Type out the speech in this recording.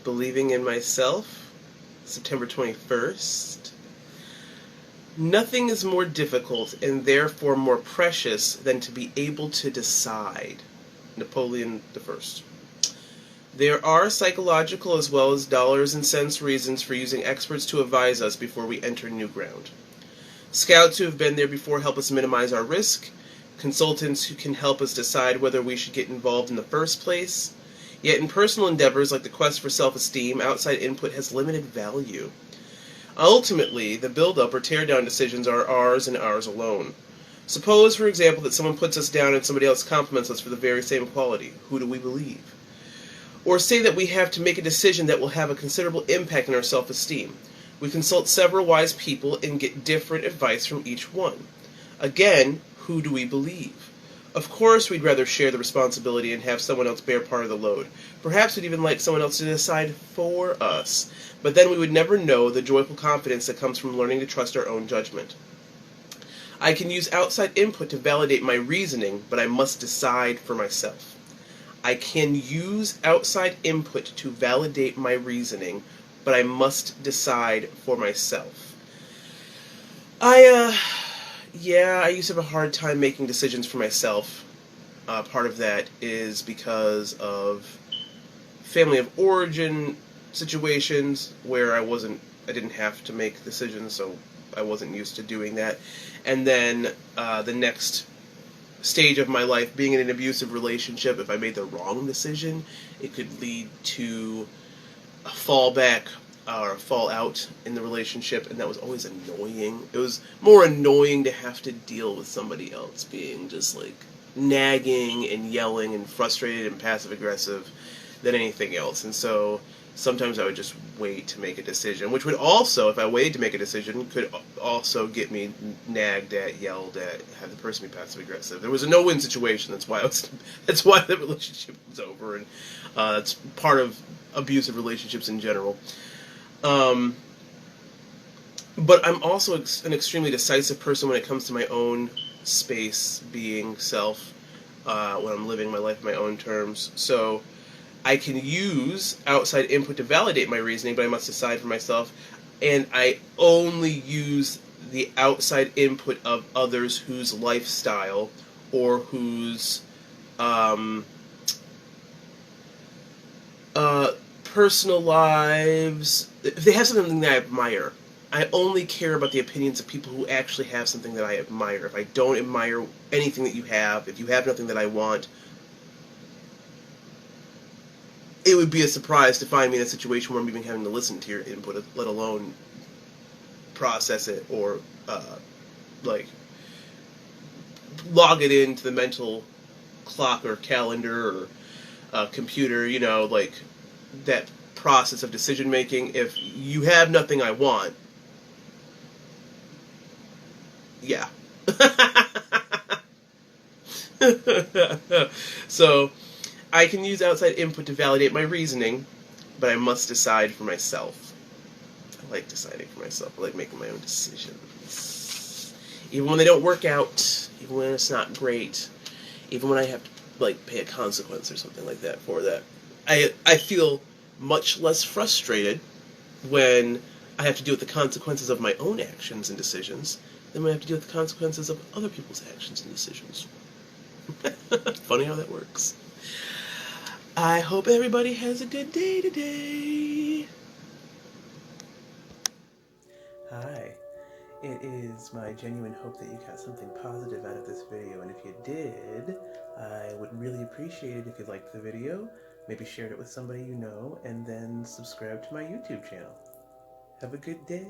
Believing in Myself, September 21st. Nothing is more difficult and therefore more precious than to be able to decide. Napoleon I. There are psychological as well as dollars and cents reasons for using experts to advise us before we enter new ground. Scouts who have been there before help us minimize our risk. Consultants who can help us decide whether we should get involved in the first place. Yet in personal endeavors like the quest for self-esteem, outside input has limited value. Ultimately, the build-up or tear-down decisions are ours and ours alone. Suppose, for example, that someone puts us down and somebody else compliments us for the very same quality. Who do we believe? Or say that we have to make a decision that will have a considerable impact on our self-esteem. We consult several wise people and get different advice from each one. Again, who do we believe? Of course we'd rather share the responsibility and have someone else bear part of the load. Perhaps we'd even like someone else to decide for us. But then we would never know the joyful confidence that comes from learning to trust our own judgment. I can use outside input to validate my reasoning, but I must decide for myself. I can use outside input to validate my reasoning, but I must decide for myself. I used to have a hard time making decisions for myself. Part of that is because of family of origin situations where I didn't have to make decisions, so I wasn't used to doing that. And then the next stage of my life, being in an abusive relationship, if I made the wrong decision, it could lead to a fallback or a fallout in the relationship, and that was always annoying. It was more annoying to have to deal with somebody else being just like nagging and yelling and frustrated and passive-aggressive than anything else. And so sometimes I would just wait to make a decision, which would also, if I waited to make a decision, could also get me nagged at, yelled at, have the person be passive-aggressive. There was a no-win situation. That's why the relationship was over, and it's part of abusive relationships in general. But I'm also an extremely decisive person when it comes to my own space, being self, when I'm living my life on my own terms. So I can use outside input to validate my reasoning, but I must decide for myself. And I only use the outside input of others whose lifestyle or whose personal lives, if they have something that I admire. I only care about the opinions of people who actually have something that I admire. If I don't admire anything that you have, if you have nothing that I want, it would be a surprise to find me in a situation where I'm even having to listen to your input, let alone process it or log it into the mental clock or calendar or computer, that process of decision making. If you have nothing I want, yeah. So I can use outside input to validate my reasoning, but I must decide for myself. I like deciding for myself. I like making my own decisions. Even when they don't work out, even when it's not great, even when I have to pay a consequence or something like that for that. I feel much less frustrated when I have to deal with the consequences of my own actions and decisions than when I have to deal with the consequences of other people's actions and decisions. Funny how that works. I hope everybody has a good day today. Hi. It is my genuine hope that you got something positive out of this video, and if you did, I would really appreciate it if you liked the video, maybe shared it with somebody you know, and then subscribe to my YouTube channel. Have a good day.